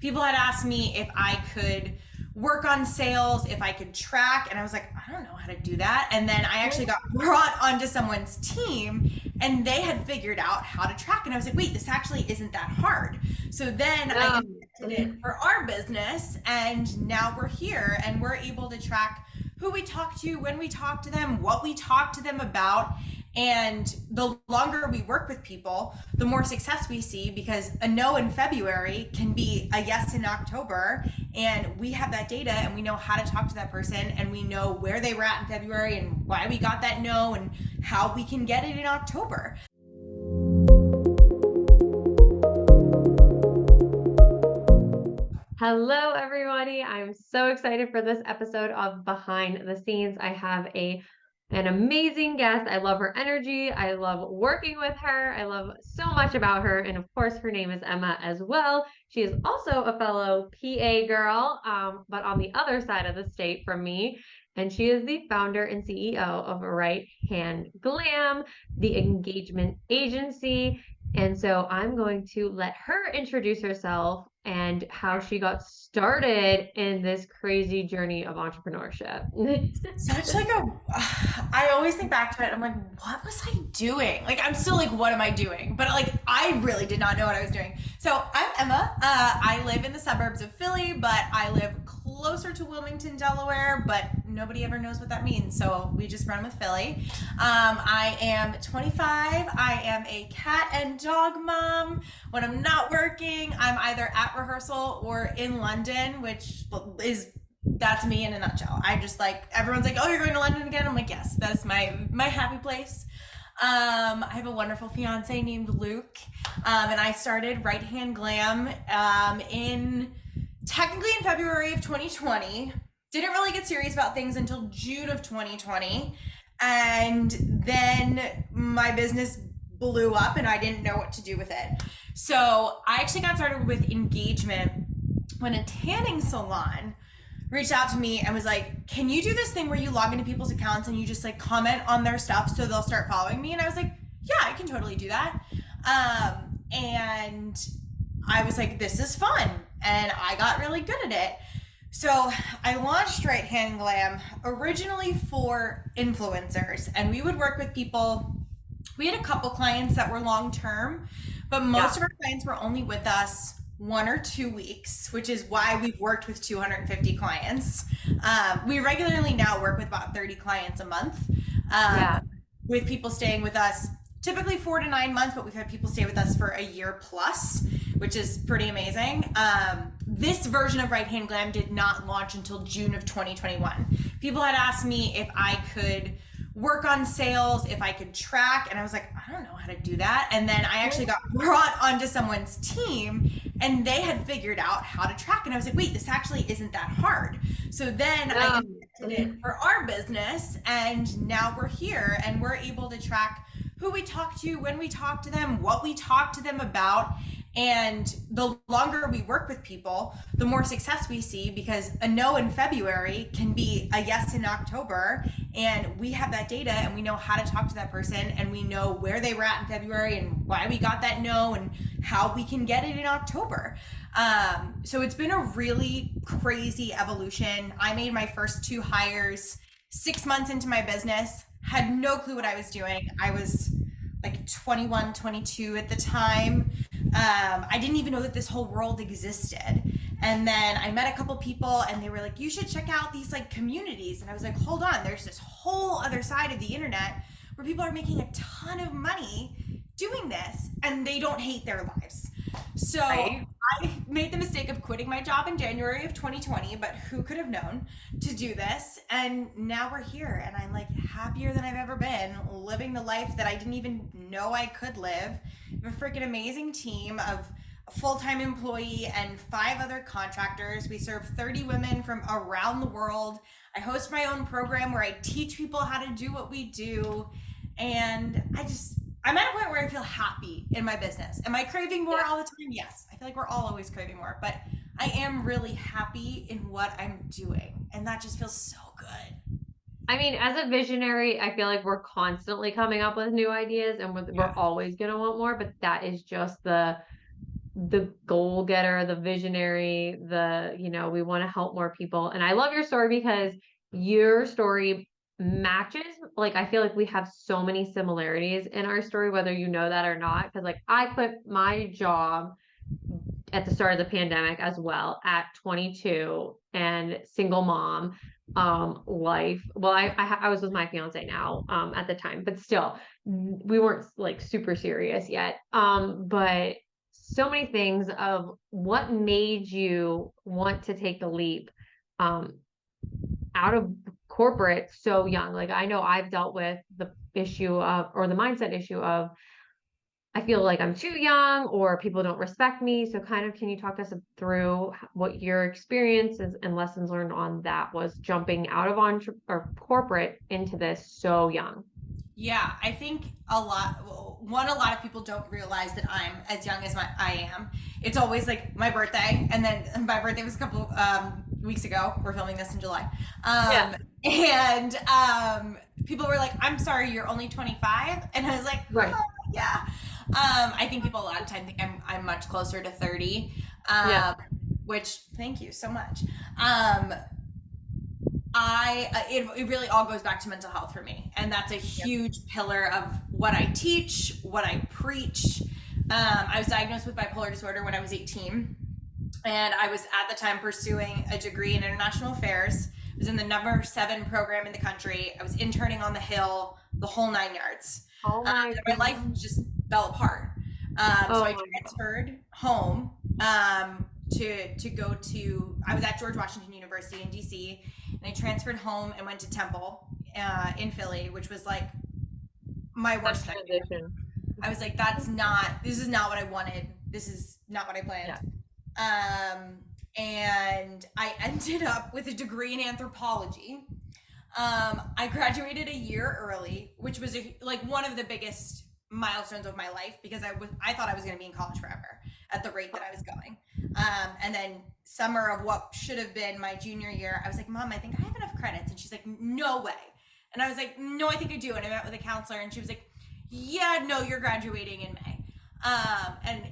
people had asked me if I could work on sales, if I could track, and I was like, I don't know how to do that. And then I actually got brought onto someone's team and they had figured out how to track. And I was like, wait, this actually isn't that hard. So then I Um, implemented it for our business, and now we're here and we're able to track who we talk to, when we talk to them, what we talk to them about. And the longer we work with people, the more success we see, because a no in February can be a yes in October. And we have that data and we know how to talk to that person, and we know where they were at in February and why we got that no and how we can get it in October. Hello, everybody. I'm so excited for this episode of Behind the Scenes. I have an amazing guest. I love her energy. I love working with her. I love so much about her. And of course, her name is Emma as well. She is also a fellow PA girl, but on the other side of the state from me. And she is the founder and CEO of Right Hand Glam, the engagement agency. And so I'm going to let her introduce herself and how she got started in this crazy journey of entrepreneurship. Such like a, I always think back to it. I'm like, what was I doing? Like, I'm still like, what am I doing? But like, I really did not know what I was doing. So I'm Emma. I live in the suburbs of Philly, but I live closer to Wilmington, Delaware, but nobody ever knows what that means. So we just run with Philly. I am 25. I am a cat and dog mom. When I'm not working, I'm either at rehearsal or in London, which is that's me in a nutshell. I just like, everyone's like, oh, you're going to London again? I'm like, yes, that's my happy place. I have a wonderful fiance named Luke, and I started Right Hand Glam in technically in February of 2020. Didn't really get serious about things until June of 2020, and then my business blew up, and I didn't know what to do with it. So I actually got started with engagement when a tanning salon reached out to me and was like, can you do this thing where you log into people's accounts and you just like comment on their stuff so they'll start following me? And I was like, yeah, I can totally do that. And I was like, this is fun. And I got really good at it. So I launched Right Hand Glam originally for influencers, and we would work with people. We had a couple clients that were long term, but Yeah. most of our clients were only with us 1 or 2 weeks, which is why we've worked with 250 clients. We regularly now work with about 30 clients a month, um, Yeah. with people staying with us typically 4 to 9 months, but we've had people stay with us for a year plus, which is pretty amazing. This version of Right Hand Glam did not launch until June of 2021. People had asked me if I could work on sales, if I could track, and I was like, I don't know how to do that. And then I actually got brought onto someone's team and they had figured out how to track, and I was like, wait, this actually isn't that hard. So then I Um, implemented it for our business, and now we're here and we're able to track who we talk to, when we talk to them, what we talk to them about. And the longer we work with people, the more success we see, because a no in February can be a yes in October. And we have that data and we know how to talk to that person, and we know where they were at in February and why we got that no and how we can get it in October. So it's been a really crazy evolution. I made my first 2 hires 6 months into my business, had no clue what I was doing. I was like 21, 22 at the time. I didn't even know that this whole world existed. And then I met a couple people and they were like, you should check out these like communities. And I was like, hold on, there's this whole other side of the internet where people are making a ton of money doing this and they don't hate their lives. So right. I made the mistake of quitting my job in January of 2020, but who could have known to do this? And now we're here, and I'm like happier than I've ever been, living the life that I didn't even know I could live. I have a freaking amazing team of a full-time employee and 5 other contractors. We serve 30 women from around the world. I host my own program where I teach people how to do what we do. And I'm at a point where I feel happy in my business. Am I craving more Yeah. all the time? Yes. I feel like we're all always craving more, but I am really happy in what I'm doing. And that just feels so good. I mean, as a visionary, I feel like we're constantly coming up with new ideas and we're Yeah. always going to want more, but that is just the goal getter, the visionary, we want to help more people. And I love your story because your story matches, like, I feel like we have so many similarities in our story, whether you know that or not. Cause like I quit my job at the start of the pandemic as well at 22 and single mom life. Well, I was with my fiance now at the time, but still we weren't like super serious yet. But so many things of what made you want to take the leap um out of corporate so young. Like I know I've dealt with the issue of, or the mindset issue of, I feel like I'm too young or people don't respect me. So kind of, can you talk us through what your experiences and lessons learned on that was jumping out of or corporate into this so young? Yeah, I think a lot of people don't realize that I'm as young as I am. It's always like my birthday, and then my birthday was a couple weeks ago. We're filming this in July, Yeah. and people were like, "I'm sorry, you're only 25," and I was like, Right. "Oh, yeah." I think people a lot of time think I'm much closer to 30, Yeah. which thank you so much. It really all goes back to mental health for me, and that's a Yep. huge pillar of what I teach, what I preach. I was diagnosed with bipolar disorder when I was 18, and I was at the time pursuing a degree in international affairs. I was in the number 7 program in the country. I was interning on the Hill, the whole 9 yards. Oh my And my life God. just fell apart. So Oh I my God. transferred home to go to. I was at George Washington University in DC, and I transferred home and went to Temple in Philly, which was like my That worst nightmare. transition. I was like, that's not. This is not what I wanted. This is not what I planned. Yeah. And I ended up with a degree in anthropology. I graduated a year early, which was like one of the biggest milestones of my life because I thought I was going to be in college forever at the rate that I was going. And then summer of what should have been my junior year, I was like, Mom, I think I have enough credits. And she's like, no way. And I was like, no, I think I do. And I met with a counselor, and she was like, yeah, no, you're graduating in May. And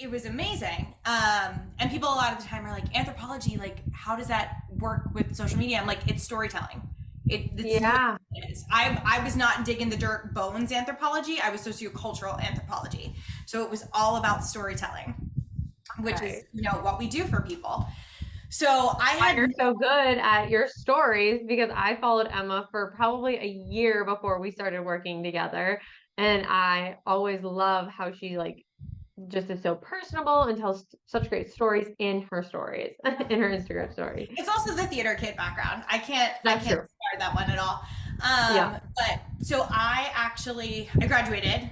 it was amazing. And people a lot of the time are like, anthropology, like, how does that work with social media? I'm like, it's storytelling. It's Yeah. it is. I was not digging the dirt bones anthropology. I was sociocultural anthropology. So it was all about storytelling, which is, Okay. what we do for people. So I Why had, you're so good at your stories, because I followed Emma for probably a year before we started working together. And I always love how she like just is so personable and tells such great stories in her stories, in her Instagram story. it's also the theater kid background. I That's can't true. start that one at all. Yeah. But so I graduated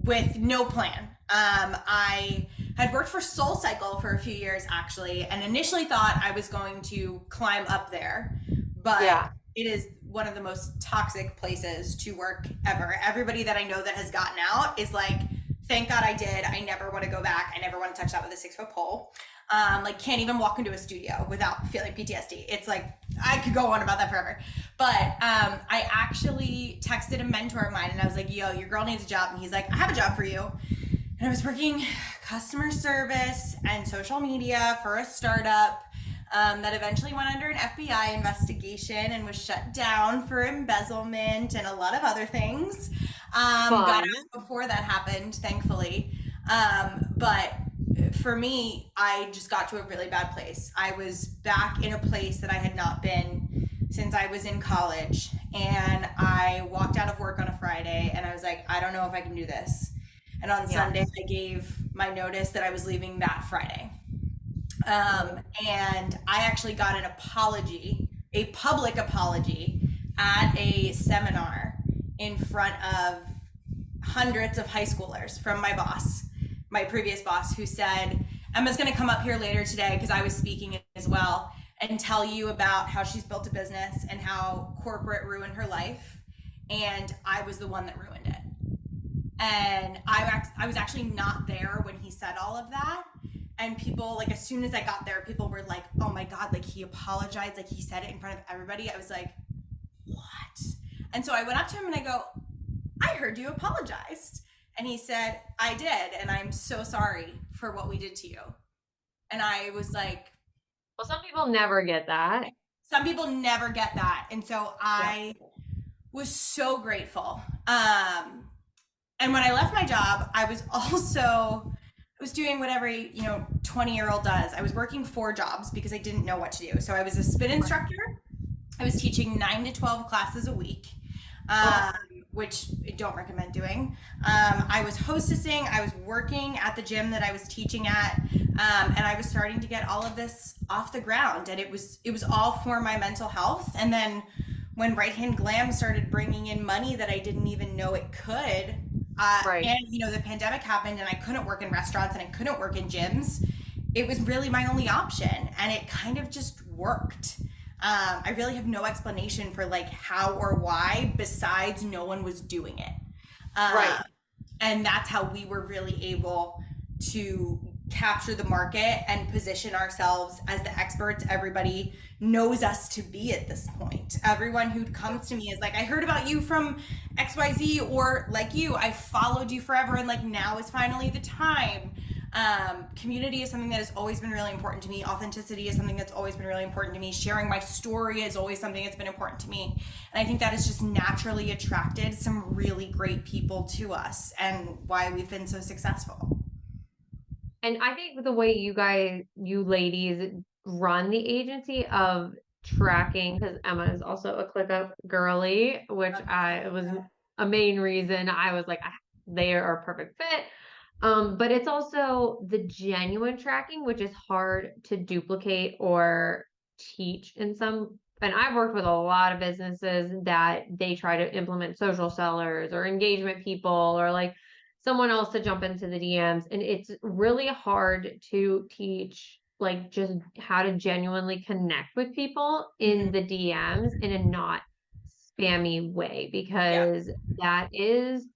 with no plan. I had worked for Soul Cycle for a few years actually, and initially thought I was going to climb up there, but Yeah. it is one of the most toxic places to work ever. Everybody that I know that has gotten out is like, thank God I did. I never want to go back. I never want to touch that with a 6-foot pole. Like can't even walk into a studio without feeling PTSD. It's like, I could go on about that forever. But I actually texted a mentor of mine, and I was like, yo, your girl needs a job. And he's like, I have a job for you. And I was working customer service and social media for a startup that eventually went under an FBI investigation and was shut down for embezzlement and a lot of other things. Got Fun. out before that happened, thankfully. But for me, I just got to a really bad place. I was back in a place that I had not been since I was in college. And I walked out of work on a Friday, and I was like, I don't know if I can do this. And on Yeah. Sunday, I gave my notice that I was leaving that Friday. And I actually got an apology, a public apology, at a seminar in front of hundreds of high schoolers from my boss, my previous boss, who said, Emma's going to come up here later today, because I was speaking as well, and tell you about how she's built a business and how corporate ruined her life. And I was the one that ruined it. And I was actually not there when he said all of that. And people, like, as soon as I got there, people were like, oh my God, like, he apologized, like, he said it in front of everybody. I was like, what? And so I went up to him and I go, I heard you apologized. And he said, I did. And I'm so sorry for what we did to you. And I was like, Well, some people never get that. some people never get that. And so Yeah. I was so grateful. And when I left my job, I was also I was doing what every 20-year-old does. I was working 4 jobs because I didn't know what to do. So I was a spin instructor. I was teaching 9 to 12 classes a week, Oh, um, which I don't recommend doing. I was hostessing. I was working at the gym that I was teaching at, and I was starting to get all of this off the ground. And it was all for my mental health. And then when Right Hand Glam started bringing in money that I didn't even know it could, right. and the pandemic happened, and I couldn't work in restaurants and I couldn't work in gyms. It was really my only option, and it kind of just worked. I really have no explanation for like how or why, besides no one was doing it. Right. And that's how we were really able to capture the market and position ourselves as the experts everybody knows us to be at this point. Everyone who comes to me is like, I heard about you from XYZ, or like you, I followed you forever, and like now is finally the time. Community is something that has always been really important to me. Authenticity is something that's always been really important to me. Sharing my story is always something that's been important to me. And I think that has just naturally attracted some really great people to us, and why we've been so successful. And I think the way you ladies run the agency of tracking, because Emma is also a ClickUp girly, which I was a main reason I was like, they are a perfect fit. But it's also the genuine tracking, which is hard to duplicate or teach in some. And I've worked with a lot of businesses that they try to implement social sellers or engagement people or like someone else to jump into the DMs. And it's really hard to teach like just how to genuinely connect with people in Mhm. the DMs in a not spammy way, Yeah. because that is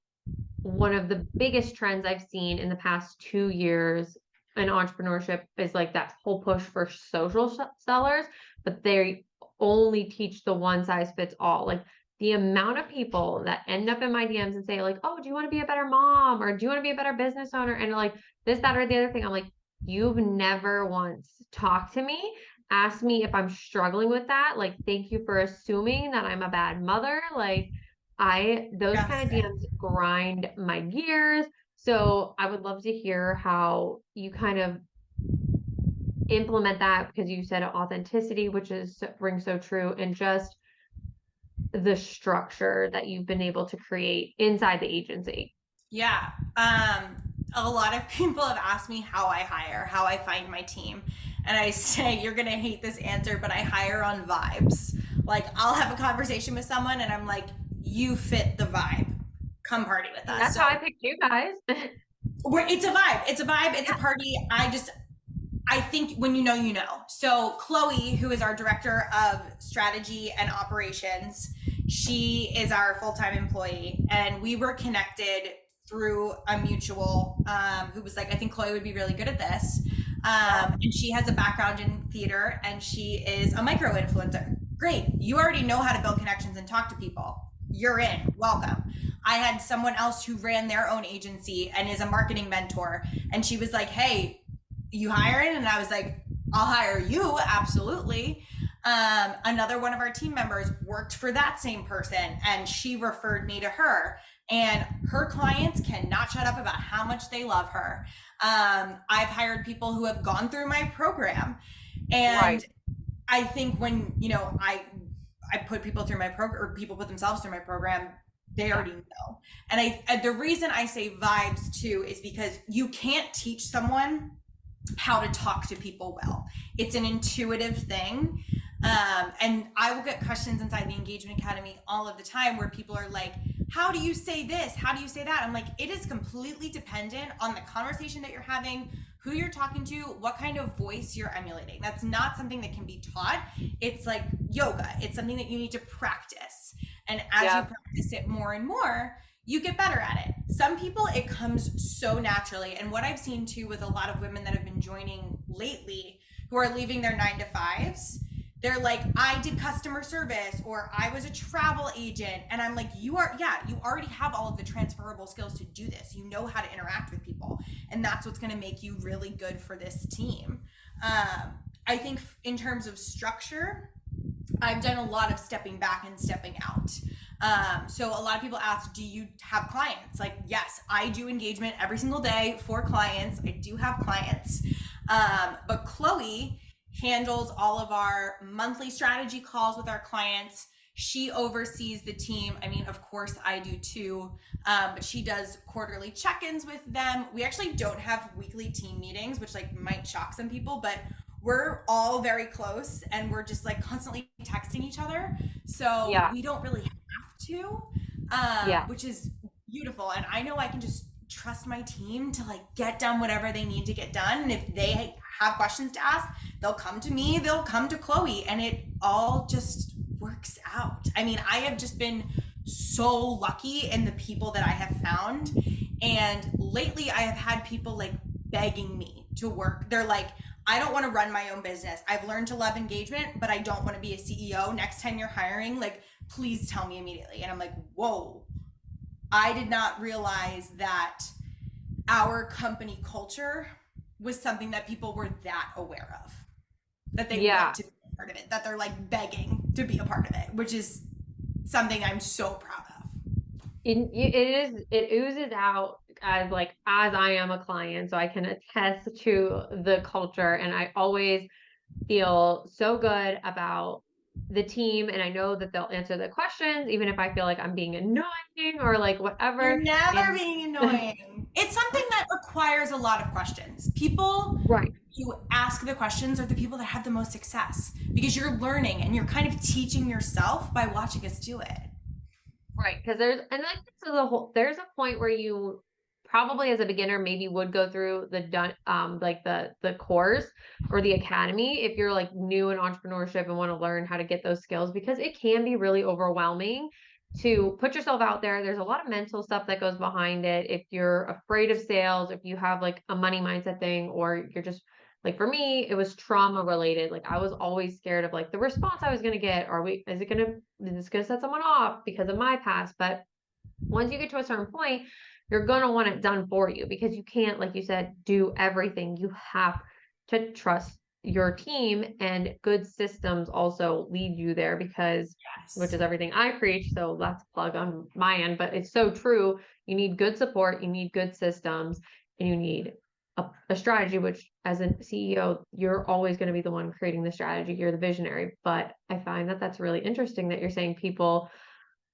one of the biggest trends I've seen in the past 2 years in entrepreneurship is like that whole push for social sellers, but they only teach the one size fits all. Like the amount of people that end up in my DMs and say like, "Oh, do you want to be a better mom or do you want to be a better business owner?" And like this, that, or the other thing. I'm like, you've never once talked to me, asked me if I'm struggling with that. Like, thank you for assuming that I'm a bad mother. Like, those kind Yes. of DMs grind my gears. So I would love to hear how you kind of implement that, because you said authenticity, which is rings so true, and just the structure that you've been able to create inside the agency. Yeah. A lot of people have asked me how I hire, how I find my team. And I say, you're going to hate this answer, but I hire on vibes. Like, I'll have a conversation with someone and I'm like, you fit the vibe. Come party with And us. that's So how I picked you guys. it's a vibe. It's a vibe. It's a Yeah. party. I think when you know, you know. So Chloe, who is our director of strategy and operations, she is our full-time employee, and we were connected through a mutual who was like, I think Chloe would be really good at this. And she has a background in theater, and she is a micro influencer. Great. You already know how to build connections and talk to people. You're in. Welcome. I had someone else who ran their own agency and is a marketing mentor, and she was like, hey, you hiring? And I was like, I'll hire you, absolutely. Another one of our team members worked for that same person, and she referred me to her. And her clients cannot shut up about how much they love her. I've hired people who have gone through my program, Right. and I think when I put people through my program, or people put themselves through my program, they Yeah. already know. And the reason I say vibes too is because you can't teach someone how to talk to people well. It's an intuitive thing. And I will get questions inside the Engagement Academy all of the time where people are like, how do you say this? How do you say that? I'm like, it is completely dependent on the conversation that you're having, who you're talking to, what kind of voice you're emulating. That's not something that can be taught. It's like yoga. It's something that you need to practice. And as you Yeah. practice it more and more, you get better at it. Some people, it comes so naturally. And what I've seen too with a lot of women that have been joining lately who are leaving their 9 to 5s, they're like, I did customer service or I was a travel agent. And I'm like, you already have all of the transferable skills to do this. You know how to interact with people. And that's what's going to make you really good for this team. I think in terms of structure, I've done a lot of stepping back and stepping out. So a lot of people ask, do you have clients? Like, yes, I do engagement every single day for clients. I do have clients. But Chloe handles all of our monthly strategy calls with our clients. She oversees the team. I mean, of course, I do too. But she does quarterly check-ins with them. We actually don't have weekly team meetings, which like might shock some people, but we're all very close and we're just like constantly texting each other. So Yeah. we don't really have to, Yeah. which is beautiful. And I know I can just trust my team to like get done whatever they need to get done. And if they have questions to ask, they'll come to me, they'll come to Chloe, and it all just works out. I mean, I have just been so lucky in the people that I have found. And lately I have had people like begging me to work. They're like, I don't want to run my own business. I've learned to love engagement, but I don't want to be a CEO. Next time you're hiring, like, please tell me immediately. And I'm like, whoa, I did not realize that our company culture was something that people were that aware of, that they Yeah. want to be a part of it, that they're like begging to be a part of it, which is something I'm so proud of. It oozes out as like as I am a client, so I can attest to the culture, and I always feel so good about the team, and I know that they'll answer the questions even if I feel like I'm being annoying or like You're whatever. never And being annoying. It's something that requires a lot of questions. People right. who ask the questions are the people that have the most success because you're learning and you're kind of teaching yourself by watching us do it. Right, because like this is a whole there's a point where you probably as a beginner maybe would go through the done like the course or the academy if you're like new in entrepreneurship and want to learn how to get those skills, because it can be really overwhelming to put yourself out there. There's a lot of mental stuff that goes behind it. If you're afraid of sales, if you have like a money mindset thing, or you're just like, for me, it was trauma related. Like I was always scared of like the response I was going to get. Is this going to set someone off because of my past? But once you get to a certain point, you're going to want it done for you, because you can't, like you said, do everything. You have to trust your team, and good systems also lead you there, because which Yes. is everything I preach. So that's a plug on my end, but it's so true. You need good support, you need good systems, and you need a strategy, which as a CEO, you're always going to be the one creating the strategy. You're the visionary. But I find that that's really interesting that you're saying people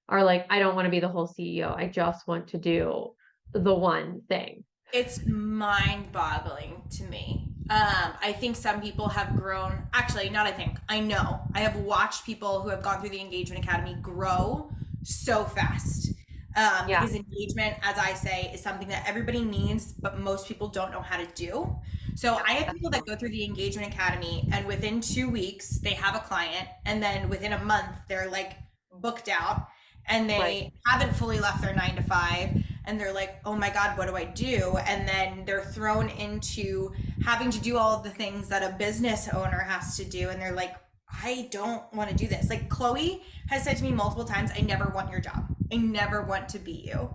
are like, I don't want to be the whole CEO. I just want to do the one thing. It's mind boggling to me. I think some people have grown, actually, not I think, I know. I have watched people who have gone through the Engagement Academy grow so fast. Yeah. Because engagement, as I say, is something that everybody needs, but most people don't know how to do. So I have people that go through the Engagement Academy, and within 2 weeks, they have a client, and then within a month, they're like booked out, and Right. they haven't fully left their 9 to 5, and they're like, oh my God, what do I do? And then they're thrown into having to do all of the things that a business owner has to do. And they're like, I don't want to do this. Like Chloe has said to me multiple times, I never want your job. I never want to be you.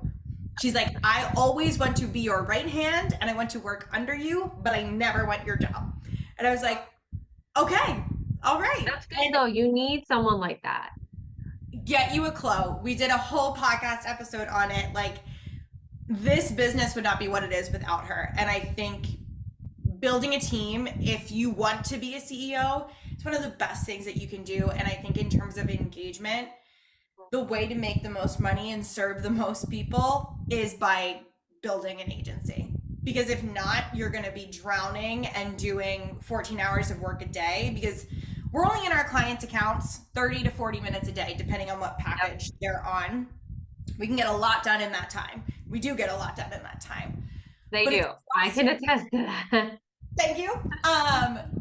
She's like, I always want to be your right hand and I want to work under you, but I never want your job. And I was like, okay, all right. That's good And though. You need someone like that. get you a Chloe. We did a whole podcast episode on it. Like, this business would not be what it is without her. And I think building a team, if you want to be a CEO, it's one of the best things that you can do. And I think in terms of engagement, the way to make the most money and serve the most people is by building an agency. Because if not, you're going to be drowning and doing 14 hours of work a day, because we're only in our clients' accounts 30 to 40 minutes a day, depending on what package they're on. We can get a lot done in that time. We do get a lot done in that time. They But do. it's I can exhausting. attest to that. Thank you.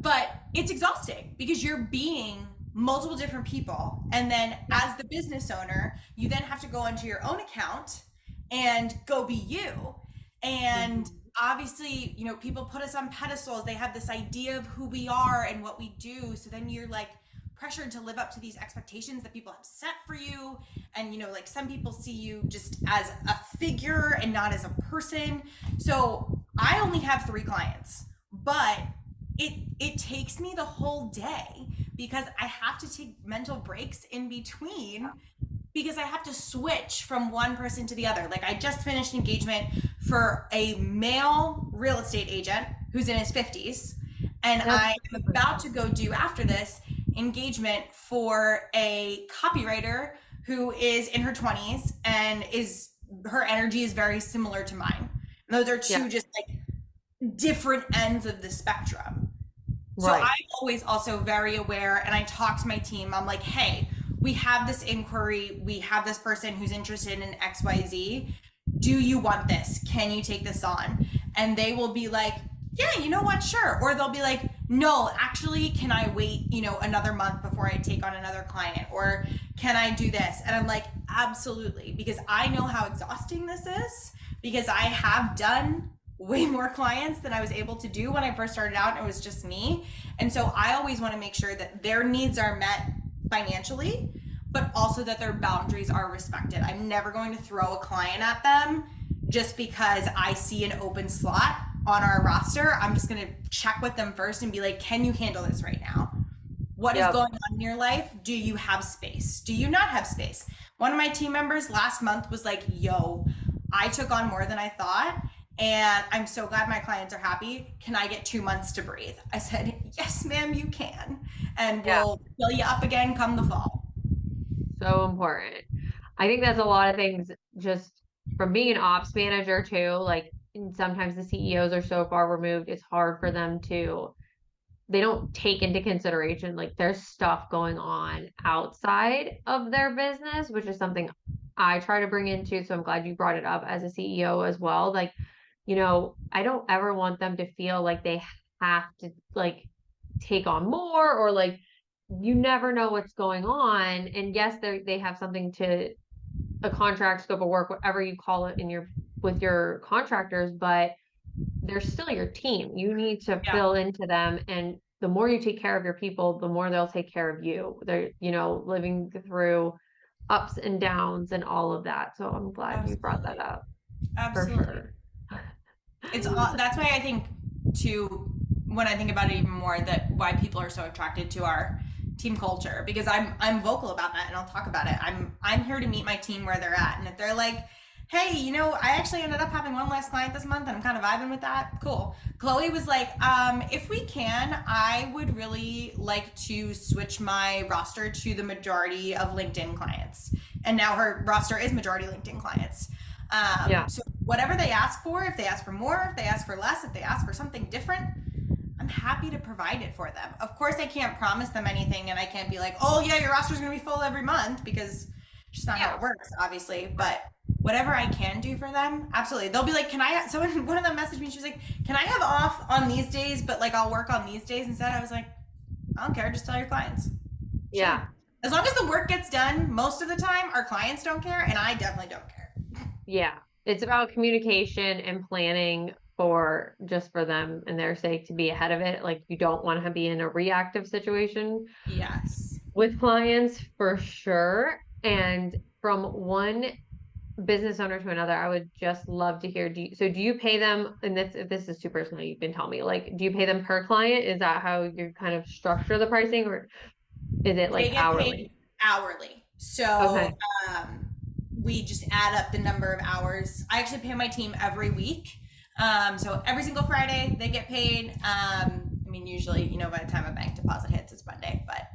But it's exhausting because you're being multiple different people. And then as the business owner, you then have to go onto your own account and go be you. And Mhm. obviously, you know, people put us on pedestals. They have this idea of who we are and what we do. So then you're like pressured to live up to these expectations that people have set for you. And, you know, like some people see you just as a figure and not as a person. So I only have 3 clients, but it takes me the whole day because I have to take mental breaks in between because I have to switch from one person to the other. Like I just finished engagement for a male real estate agent who's in his 50s, and I am about to go do after this engagement for a copywriter who is in her 20s and is her energy is very similar to mine. And those are two just like different ends of the spectrum. So I'm always also very aware, and I talk to my team. I'm like, hey, we have this inquiry. We have this person who's interested in XYZ. Do you want this? Can you take this on? And they will be like, yeah, you know what? Sure. Or they'll be like, no, actually, can I wait, you know, another month before I take on another client? Or can I do this? And I'm like, absolutely. Because I know how exhausting this is, because I have done way more clients than I was able to do when I first started out, and it was just me. And so I always want to make sure that their needs are met financially, but also that their boundaries are respected. I'm never going to throw a client at them just because I see an open slot on our roster. I'm just going to check with them first and be like, can you handle this right now? What is going on in your life? Do you have space? Do you not have space? One of my team members last month was like, yo, I took on more than I thought, and I'm so glad my clients are happy. Can I get 2 months to breathe? I said, yes, ma'am, you can. And we'll fill you up again come the fall. So important. I think that's a lot of things just from being an ops manager too. Like sometimes the CEOs are so far removed, it's hard for them to, they don't take into consideration like there's stuff going on outside of their business, which is something I try to bring into. So I'm glad you brought it up as a CEO as well. Like, you know, I don't ever want them to feel like they have to like take on more, or like you never know what's going on. And yes, they have something to a contract, scope of work, whatever you call it in your with your contractors, but they're still your team. You need to fill into them, and the more you take care of your people, the more they'll take care of you. They're, you know, living through ups and downs and all of that. So I'm glad you brought that up. Absolutely. For sure. It's that's why I think too, when I think about it even more, that why people are so attracted to our team culture, because I'm vocal about that and I'll talk about it. I'm here to meet my team where they're at, and if they're like, hey, you know, I actually ended up having one last client this month and I'm kind of vibing with that, cool. Chloe was like, if we can, I would really like to switch my roster to the majority of LinkedIn clients. And now her roster is majority LinkedIn clients. So whatever they ask for, if they ask for more, if they ask for less, if they ask for something different, I'm happy to provide it for them. Of course, I can't promise them anything, and I can't be like, oh yeah, your roster's gonna be full every month, because it's just not how it works, obviously. But whatever I can do for them, absolutely. They'll be like, can I, someone, one of them messaged me, she was like, can I have off on these days, but like I'll work on these days instead? I was like, I don't care, just tell your clients. Yeah. Sure. As long as the work gets done, most of the time, our clients don't care, and I definitely don't care. Yeah. It's about communication and planning for just for them and their sake to be ahead of it. Like you don't want to be in a reactive situation. Yes. With clients for sure. And from one business owner to another, I would just love to hear, do you pay them, and this, if this is too personal, you can tell me, like, do you pay them per client? Is that how you kind of structure the pricing, or is it like hourly? Paid hourly. So we just add up the number of hours. I actually pay my team every week. So every single Friday they get paid. I mean, usually, you know, by the time a bank deposit hits, it's Monday, but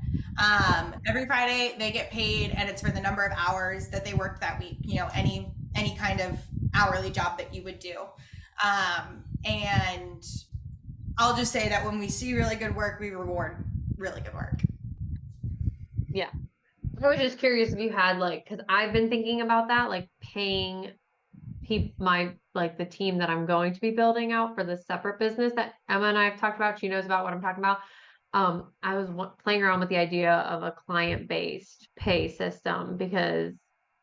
every Friday they get paid, and it's for the number of hours that they worked that week. You know, any kind of hourly job that you would do. And I'll just say that when we see really good work, we reward really good work. Yeah. I was just curious if you had like, because I've been thinking about that, like paying like the team that I'm going to be building out for the separate business that Emma and I have talked about. She knows about what I'm talking about. I was playing around with the idea of a client-based pay system because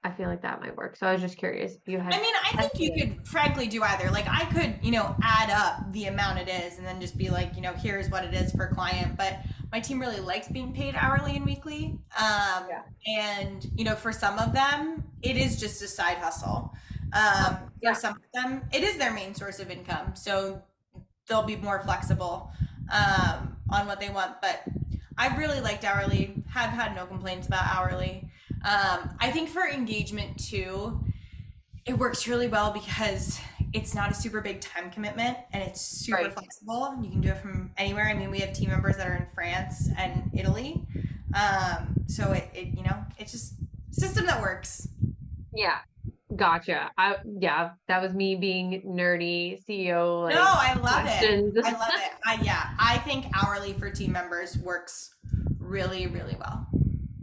I feel like that might work. So I was just curious if you had. I mean, I think you could frankly do either. Like I could, you know, add up the amount it is and then just be like, you know, here's what it is per client. But my team really likes being paid hourly and weekly. Yeah. And for some of them, it is just a side hustle. For Yeah. some of them, it is their main source of income. So they'll be more flexible on what they want. But I've really liked hourly, have had no complaints about hourly. I think for engagement too, it works really well because it's not a super big time commitment and it's super Right. flexible. You can do it from anywhere. I mean, we have team members that are in France and Italy. So it's just a system that works. Yeah. Gotcha. Yeah, that was me being nerdy CEO, No, like I love it. questions. I love it. I think hourly for team members works really, really well.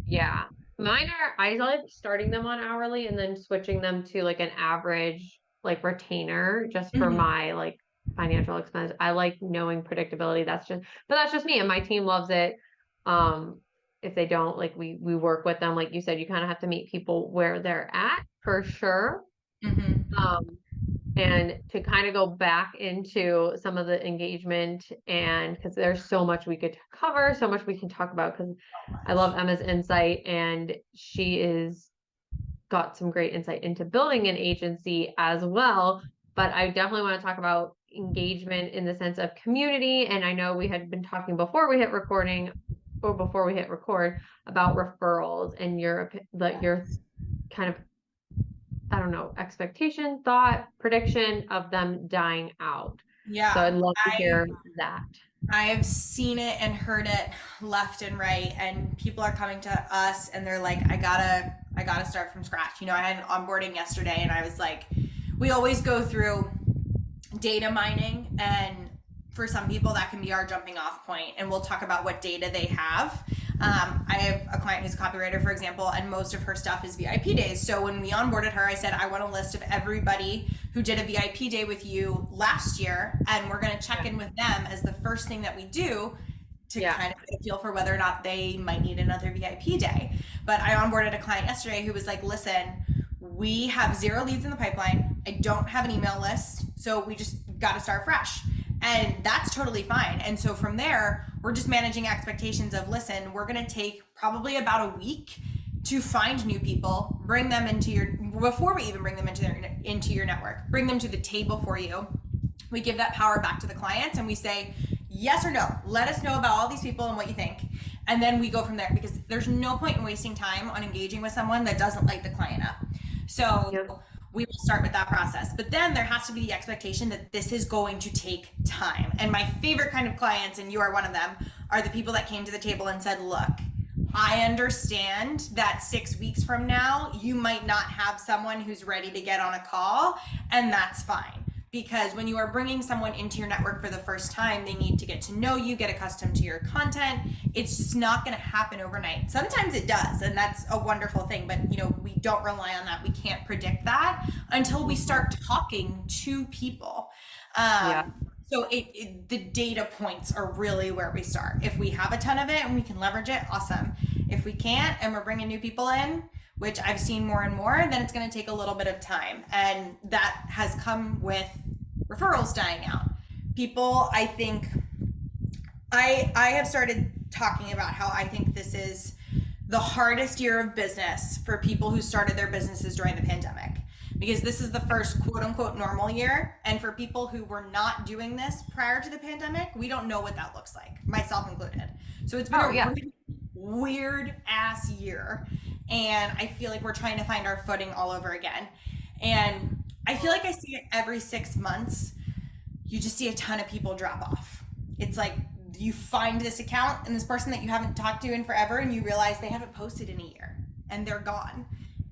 Yeah. Mine are, I like starting them on hourly and then switching them to like an average, like retainer just for Mhm. my like financial expense. I like knowing predictability. But that's just me and my team loves it. Um, if they don't, like we work with them. Like you said, you kind of have to meet people where they're at for sure. Mhm. Um, and to kind of go back into some of the engagement and because there's so much we could cover, so much we can talk about because So I love much. Emma's insight and she is got some great insight into building an agency as well. But I definitely want to talk about engagement in the sense of community. And I know we had been talking before we hit recording or before we hit record about referrals and your kind of I don't know, expectation, thought, prediction of them dying out. So Yeah, I'd love to I hear that. I've seen it and heard it left and right, and people are coming to us and they're like, I gotta start from scratch. I had an onboarding yesterday, and I was like, we always go through data mining, and for some people that can be our jumping off point, and we'll talk about what data they have. I have a client who's a copywriter, for example, and most of her stuff is VIP days. So when we onboarded her, I said, I want a list of everybody who did a VIP day with you last year, and we're going to check Yeah. in with them as the first thing that we do to Yeah. kind of get a feel for whether or not they might need another VIP day. But I onboarded a client yesterday who was like, listen, we have 0 leads in the pipeline. I don't have an email list. So we just got to start fresh. And that's totally fine. And so from there, we're just managing expectations of, listen, we're going to take probably about a week to find new people, bring them into before we even bring them into your network, bring them to the table for you. We give that power back to the clients and we say, yes or no, let us know about all these people and what you think. And then we go from there, because there's no point in wasting time on engaging with someone that doesn't like the client up. Yep. So we will start with that process. But then there has to be the expectation that this is going to take time. And my favorite kind of clients, and you are one of them, are the people that came to the table and said, look, I understand that 6 weeks from now, you might not have someone who's ready to get on a call, and that's fine. Because when you are bringing someone into your network for the first time, they need to get to know you, get accustomed to your content. It's just not going to happen overnight. Sometimes it does, and that's a wonderful thing, but we don't rely on that. We can't predict that until we start talking to people. Yeah. So the data points are really where we start. If we have a ton of it and we can leverage it, awesome. If we can't and we're bringing new people in, which I've seen more and more, then it's going to take a little bit of time. And that has come with referrals dying out. People, I think, I have started talking about how I think this is the hardest year of business for people who started their businesses during the pandemic, because this is the first quote unquote normal year. And for people who were not doing this prior to the pandemic, we don't know what that looks like, myself included. So it's been a really weird ass year. And I feel like we're trying to find our footing all over again. And I feel like I see it every 6 months. You just see a ton of people drop off. It's like you find this account and this person that you haven't talked to in forever, and you realize they haven't posted in a year and they're gone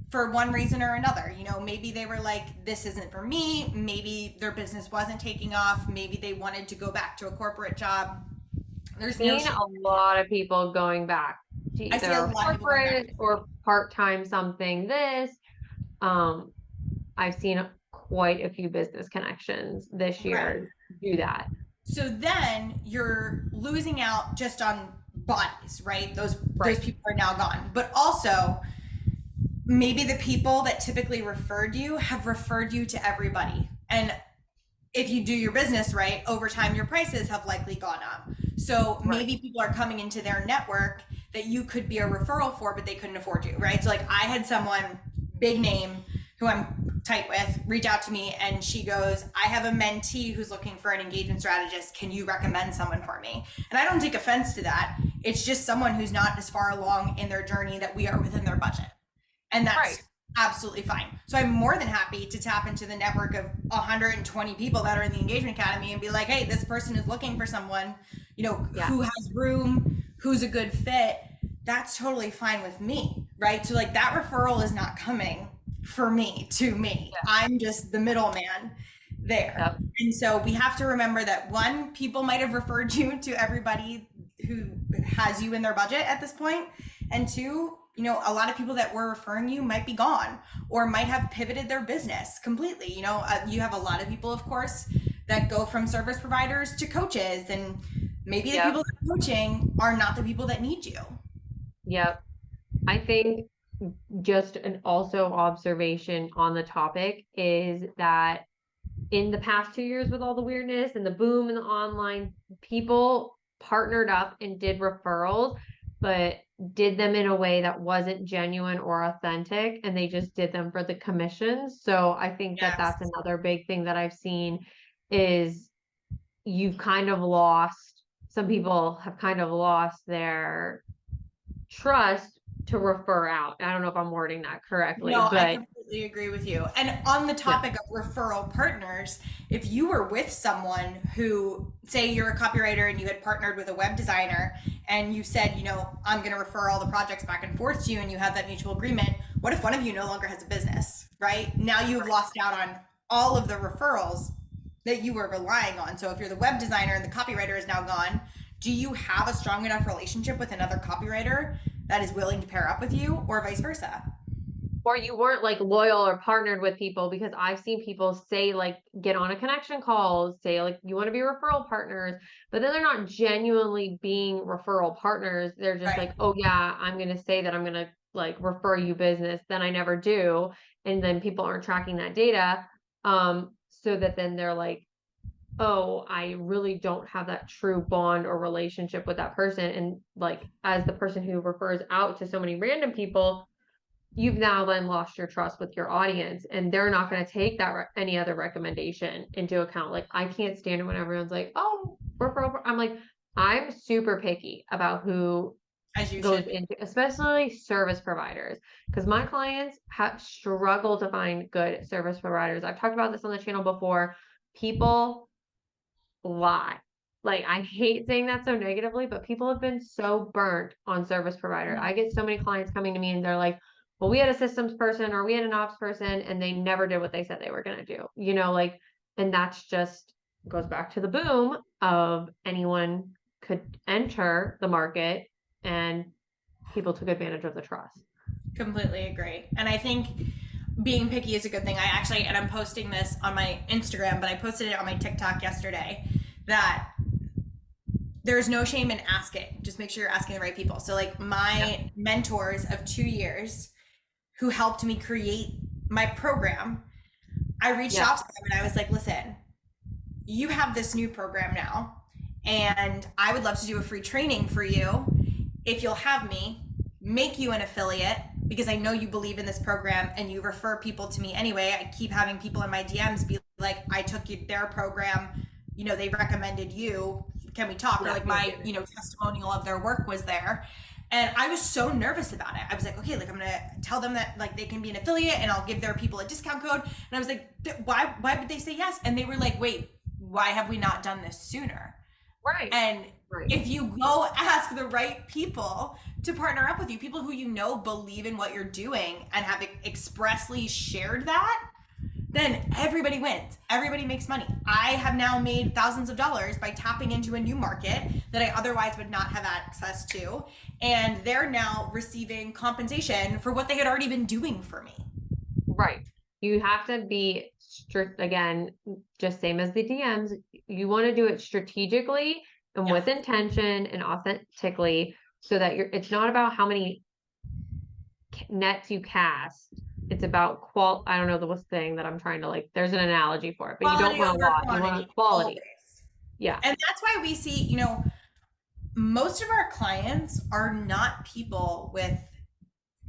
for one reason or another. Maybe they were like, this isn't for me. Maybe their business wasn't taking off. Maybe they wanted to go back to a corporate job. There's Seen a lot of people going back to I see a either lot of people going back. corporate or part-time something this. Um, I've seen quite a few business connections this Right. year do that. So then you're losing out just on bodies, right? Those Right. people are now gone. But also, maybe the people that typically referred you have referred you to everybody. And if you do your business right, over time your prices have likely gone up. So Right. maybe people are coming into their network that you could be a referral for, but they couldn't afford you, right? So like I had someone big name who I'm tight with reach out to me and she goes, I have a mentee who's looking for an engagement strategist. Can you recommend someone for me? And I don't take offense to that. It's just someone who's not as far along in their journey that we are within their budget. And Right. that's absolutely fine. So I'm more than happy to tap into the network of 120 people that are in the Engagement Academy and be like, hey, this person is looking for someone, Yeah. who has room, who's a good fit. That's totally fine with me, right? So like that referral is not coming for me to me. Yeah. I'm just the middleman there. Yep. And so we have to remember that one, people might have referred you to everybody who has you in their budget at this point, and two, a lot of people that were referring you might be gone or might have pivoted their business completely. You have a lot of people, of course, that go from service providers to coaches, and maybe the Yep. people that are coaching are not the people that need you. Yep. I think just an also observation on the topic is that in the past 2 years with all the weirdness and the boom in the online, people partnered up and did referrals, but did them in a way that wasn't genuine or authentic, and they just did them for the commissions. So I think that that's Yes. another big thing that I've seen is you've kind of lost, some people have kind of lost their trust to refer out. I don't know if I'm wording that correctly, No, I but completely agree with you. And on the yeah, topic of referral partners, if you were with someone who, say you're a copywriter and you had partnered with a web designer and you said, I'm going to refer all the projects back and forth to you and you have that mutual agreement, what if one of you no longer has a business, right? Now you've lost out on all of the referrals that you were relying on. So if you're the web designer and the copywriter is now gone, do you have a strong enough relationship with another copywriter that is willing to pair up with you or vice versa? or you weren't like loyal or partnered with people, because I've seen people say like get on a connection call, say like you want to be referral partners, but then they're not genuinely being referral partners. They're just Right. like, oh yeah, I'm going to say that I'm going to like refer you business, then I never do, and then people aren't tracking that data. So that then they're like, oh, I really don't have that true bond or relationship with that person. And like, as the person who refers out to so many random people, you've now then lost your trust with your audience, and they're not going to take that any other recommendation into account. Like, I can't stand it when everyone's like, oh, referral. I'm like, I'm super picky about who As you goes should be. into, especially service providers, because my clients have struggled to find good service providers. I've talked about this on the channel before. People lie. Like, I hate saying that so negatively, but people have been so burnt on service provider. I get so many clients coming to me and they're like, well, we had a systems person or we had an ops person and they never did what they said they were going to do, like, and that's just goes back to the boom of anyone could enter the market, and people took advantage of the trust. Completely agree. And I think being picky is a good thing. And I'm posting this on my Instagram, but I posted it on my TikTok yesterday that there's no shame in asking. Just make sure you're asking the right people. So, like, Yep. my mentors of 2 years who helped me create my program, I reached Yep. out to them and I was like, listen, you have this new program now, and I would love to do a free training for you if you'll have me make you an affiliate because I know you believe in this program and you refer people to me anyway. I keep having people in my DMs be like, I took their program, they recommended you. Can we talk? Or Yep. like my, testimonial of their work was there. And I was so nervous about it. I was like, okay, like I'm gonna tell them that like they can be an affiliate and I'll give their people a discount code. And I was like, why would they say yes? And they were like, wait, why have we not done this sooner? Right. And Right. if you go ask the right people to partner up with you, people who believe in what you're doing and have expressly shared that, then everybody wins. Everybody makes money. I have now made thousands of dollars by tapping into a new market that I otherwise would not have access to. And they're now receiving compensation for what they had already been doing for me. Right. You have to be strict again, just same as the DMs. You want to do it strategically and Yeah. with intention and authentically, so that it's not about how many nets you cast. It's about I don't know what's the thing that I'm trying to like, there's an analogy for it, but you don't Quality want a over lot. You want quantity, quality. always. Yeah. And that's why we see, most of our clients are not people with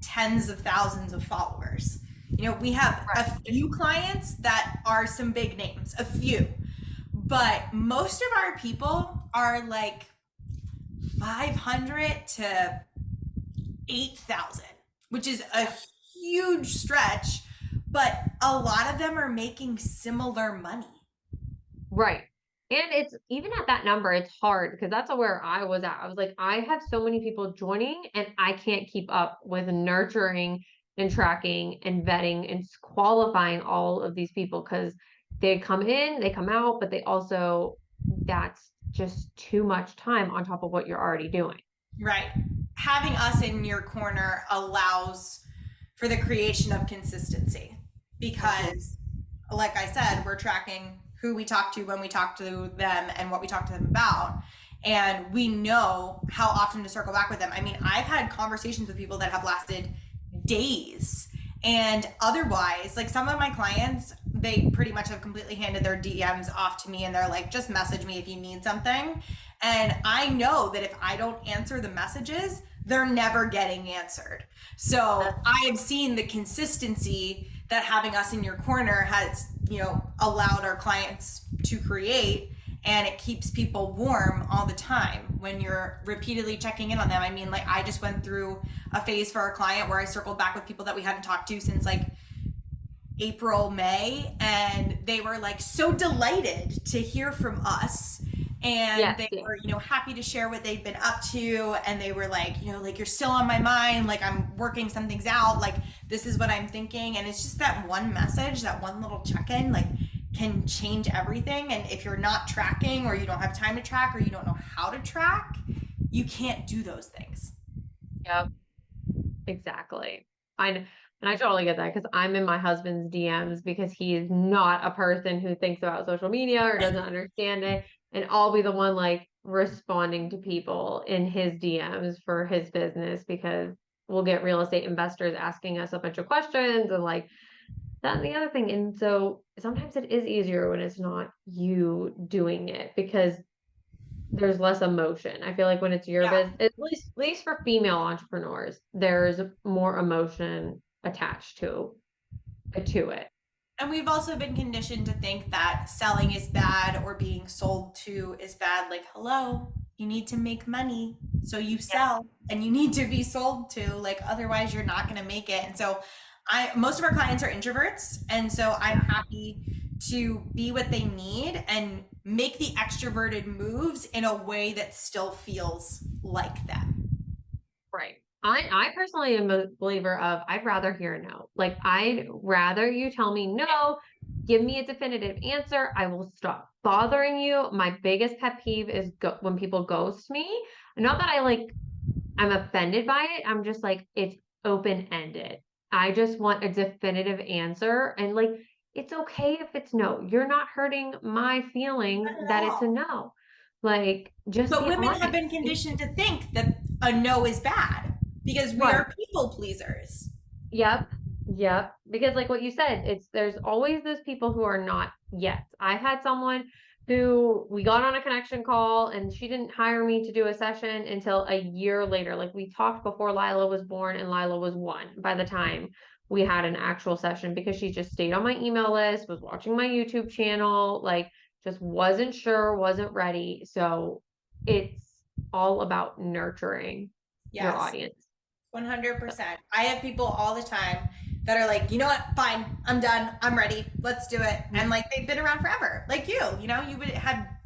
tens of thousands of followers. We have a Right. few clients that are some big names, a few, but most of our people are like 500 to 8,000, which is a Yeah. huge stretch, but a lot of them are making similar money. Right. And it's even at that number, it's hard because that's where I was at. I was like, I have so many people joining and I can't keep up with nurturing and tracking and vetting and qualifying all of these people because they come in, they come out, but they also, that's just too much time on top of what you're already doing. Right. Having us in your corner allows for the creation of consistency Mhm. because, like I said, we're tracking who we talk to, when we talk to them, and what we talk to them about. And we know how often to circle back with them. I mean, I've had conversations with people that have lasted days. And otherwise, like some of my clients, they pretty much have completely handed their DMs off to me and they're like, just message me if you need something. And I know that if I don't answer the messages, they're never getting answered. So That's I have seen the consistency that having us in your corner has, allowed our clients to create, and it keeps people warm all the time when you're repeatedly checking in on them. I mean, like I just went through a phase for our client where I circled back with people that we hadn't talked to since like April, May, and they were like so delighted to hear from us. And yes, they yes. were, happy to share what they've been up to. And they were like, like you're still on my mind. Like I'm working some things out. Like this is what I'm thinking. And it's just that one message, that one little check in, like can change everything. And if you're not tracking or you don't have time to track or you don't know how to track, you can't do those things. Yep. Exactly. And I totally get that because I'm in my husband's DMs because he is not a person who thinks about social media or doesn't understand it. And I'll be the one like responding to people in his DMs for his business because we'll get real estate investors asking us a bunch of questions and like that and the other thing. And so sometimes it is easier when it's not you doing it because there's less emotion. I feel like when it's your Yeah. business, at least for female entrepreneurs, there's more emotion attached to it. And we've also been conditioned to think that selling is bad or being sold to is bad. Like, hello, you need to make money. So you Yeah. sell and you need to be sold to. Like, otherwise, you're not going to make it. And so, most of our clients are introverts. And so, I'm Yeah. happy to be what they need and make the extroverted moves in a way that still feels like them. Right. I personally am a believer of I'd rather hear a no. Like I'd rather you tell me no, give me a definitive answer. I will stop bothering you. My biggest pet peeve is when people ghost me. Not that I'm offended by it. I'm just like, it's open ended. I just want a definitive answer. And like, it's okay if it's no. You're not hurting my feelings Not at that it's a all. no. Like, just But be women have honest. been conditioned to think that a no is bad because we Right. are people pleasers. Yep. Yep. Because like what you said, there's always those people who are not yet. I had someone who we got on a connection call and she didn't hire me to do a session until a year later. Like we talked before Lila was born and Lila was 1 by the time we had an actual session because she just stayed on my email list, was watching my YouTube channel, like just wasn't sure, wasn't ready. So it's all about nurturing your Yes. audience. 100%. I have people all the time that are like, you know what? Fine. I'm done. I'm ready. Let's do it. And like they've been around forever. Like you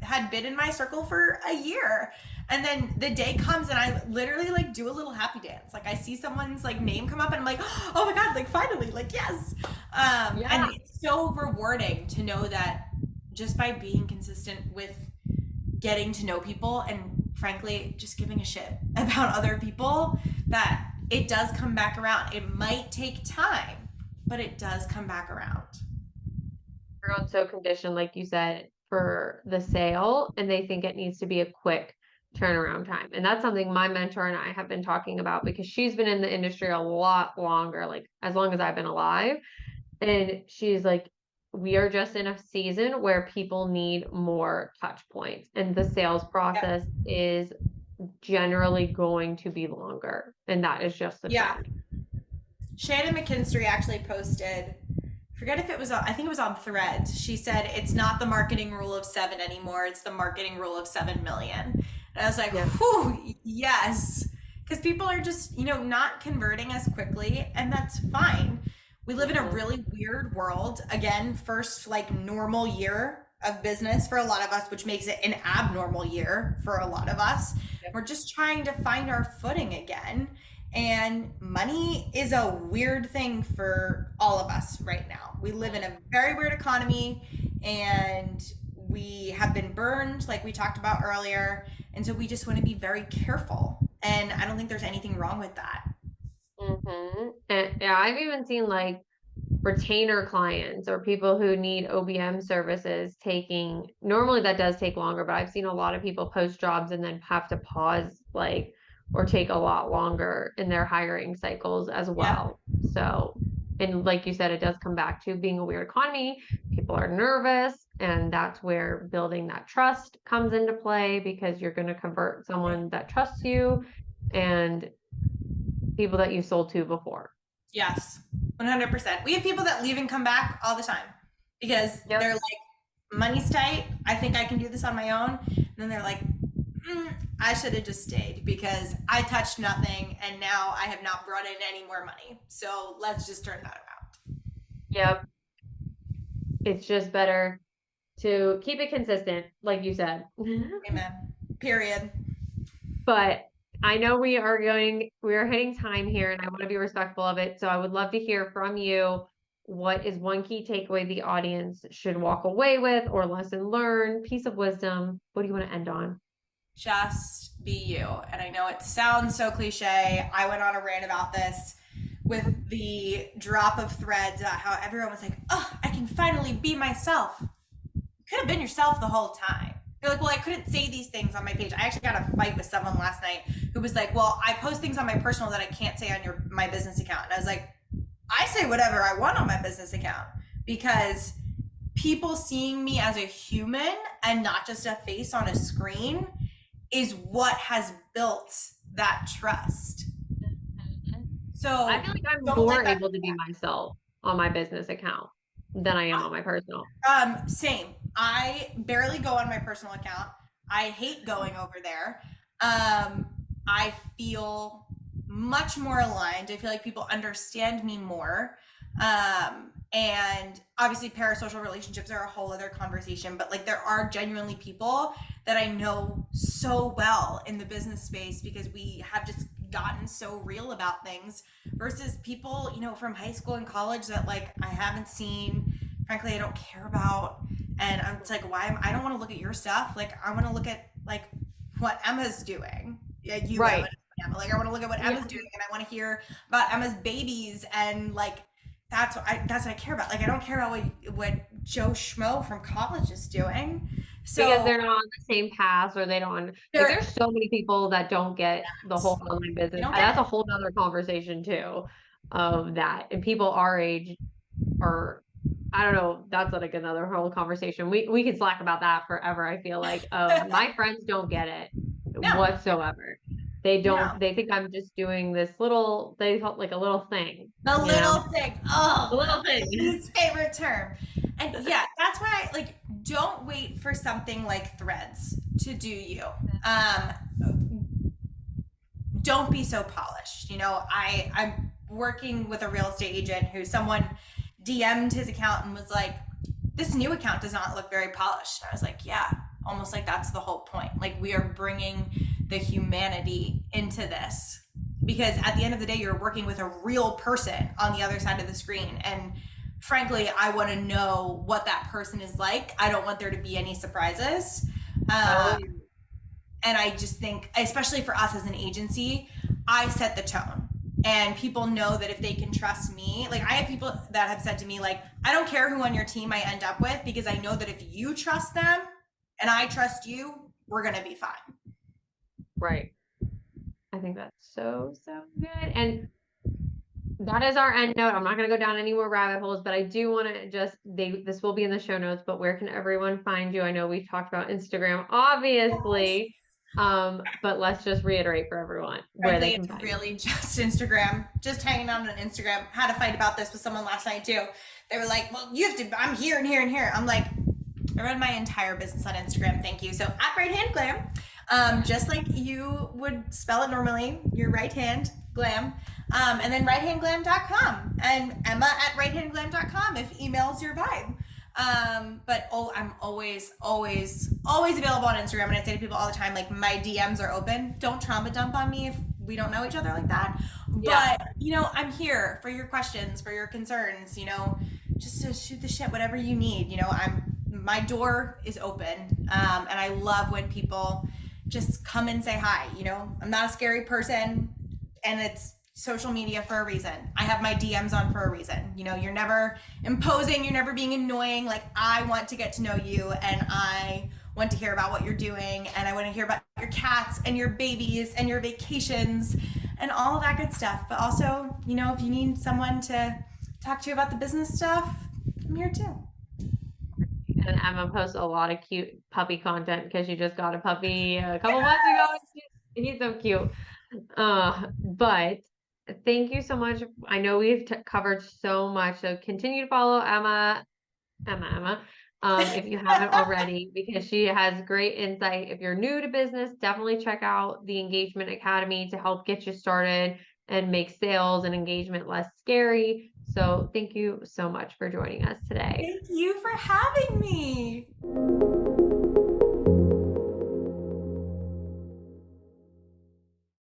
had been in my circle for a year. And then the day comes and I literally like do a little happy dance. Like I see someone's like name come up and I'm like, "Oh my god, like finally, like yes." And Yeah. it's so rewarding to know that just by being consistent with getting to know people and frankly just giving a shit about other people, that it does come back around. It might take time, but it does come back around. Everyone's so conditioned, like you said, for the sale, and they think it needs to be a quick turnaround time. And that's something my mentor and I have been talking about because she's been in the industry a lot longer, like as long as I've been alive. And she's like, we are just in a season where people need more touch points, and the sales Yep. process is generally going to be longer. And that is just the Yeah. trend. Shannon McKinstry actually posted, forget if it was on, I think it was on Threads. She said it's not the marketing rule of seven anymore, it's the marketing rule of 7 million. And I was like, Yeah. whew, yes. Because people are just, not converting as quickly, and that's fine. We live in a Mhm. really weird world. Again, first like normal year of business for a lot of us, which makes it an abnormal year for a lot of us. Yep. We're just trying to find our footing again. And money is a weird thing for all of us right now. We live in a very weird economy, and we have been burned, like we talked about earlier. And so we just want to be very careful. And I don't think there's anything wrong with that. And yeah, I've even seen like retainer clients or people who need OBM services taking, normally that does take longer, but I've seen a lot of people post jobs and then have to pause like or take a lot longer in their hiring cycles as Yep. well. So, and like you said, it does come back to being a weird economy. People are nervous, and that's where building that trust comes into play because you're going to convert someone that trusts you and people that you sold to before. Yes. 100%. We have people that leave and come back all the time because they're Yep. like, money's tight. I think I can do this on my own. And then they're like, I should have just stayed because I touched nothing and now I have not brought in any more money. So let's just turn that around. Yep. It's just better to keep it consistent, like you said. Amen. Period. But I know we are hitting time here and I want to be respectful of it. So I would love to hear from you. What is one key takeaway the audience should walk away with or lesson learned, piece of wisdom? What do you want to end on? Just be you. And I know it sounds so cliche. I went on a rant about this with the drop of threads about how everyone was like, oh, I can finally be myself. You could have been yourself the whole time. You're like, well, I couldn't say these things on my page. I actually got a fight with someone last night who was like, well, I post things on my personal that I can't say on my business account. And I was like, I say whatever I want on my business account because people seeing me as a human and not just a face on a screen is what has built that trust. I So feel like I'm don't more let that. able to be myself on my business account than I am on my personal. Same. I barely go on my personal account. I hate going over there. I feel much more aligned. I feel like people understand me more. And obviously parasocial relationships are a whole other conversation, but like there are genuinely people that I know so well in the business space because we have just gotten so real about things versus people, from high school and college that like I haven't seen, frankly I don't care about. And I'm it's like, I don't want to look at your stuff. Like I want to look at like what Emma's doing. Yeah, Right. Emma. Like I want to look at what Yeah. Emma's doing and I want to hear about Emma's babies and like that's what I care about. Like I don't care about what Joe Schmo from college is doing. Because So they're not on the same path or they don't like they're there's so many people that don't get the whole online they business. don't And get that's it. a whole nother conversation too of that. And people our age are I don't know, that's like another whole conversation. We could slack about that forever, I feel like. My friends don't get it No, whatsoever. no. They think I'm just doing this little they felt like a little thing, The you know? little thing. A Oh, little my thing. least favorite term. And yeah, that's why I like don't wait for something like threads to do you. Don't be so polished. I'm working with a real estate agent who someone DM'd his account and was like, this new account does not look very polished. I was like, yeah, almost like that's the whole point. Like we are bringing the humanity into this because at the end of the day, you're working with a real person on the other side of the screen. And frankly, I want to know what that person is like. I don't want there to be any surprises. Oh, Um, and I just think, especially for us as an agency, I set the tone. And people know that if they can trust me, like I have people that have said to me, like, I don't care who on your team I end up with because I know that if you trust them and I trust you, we're going to be fine. right. I think that's so, so good. And that is our end note. I'm not going to go down any more rabbit holes, but I do want to this will be in the show notes, but where can everyone find you? I know we've talked about Instagram, Yes. obviously. But let's just reiterate for everyone where they Frankly, can it's find you. really just Instagram. Just hanging out on Instagram. Had a fight about this with someone last night too. They were like, "Well, you have to. I'm here and here and here." I'm like, I run my entire business on Instagram. Thank you. So at Right Hand Glam, just like you would spell it normally, your right hand glam, and then righthandglam.com and Emma at righthandglam.com if email's your vibe. But I'm always available on Instagram, and I say to people all the time, like my DMs are open. Don't trauma dump on me if we don't know each other like that. Yeah. But I'm here for your questions, for your concerns. Just to shoot the shit, whatever you need. My door is open, and I love when people just come and say hi. I'm not a scary person, and it's social media for a reason. I have my DMs on for a reason. You're never imposing, you're never being annoying. Like, I want to get to know you, and I want to hear about what you're doing, and I want to hear about your cats and your babies and your vacations and all of that good stuff. But also, if you need someone to talk to you about the business stuff, I'm here too. And Emma posts a lot of cute puppy content because she just got a puppy a couple months ago. He's so cute. But thank you so much. I know we've covered so much, so continue to follow Emma, if you haven't already, because she has great insight. If you're new to business, definitely check out the Engagement Academy to help get you started and make sales and engagement less scary. So thank you so much for joining us today. Thank you for having me.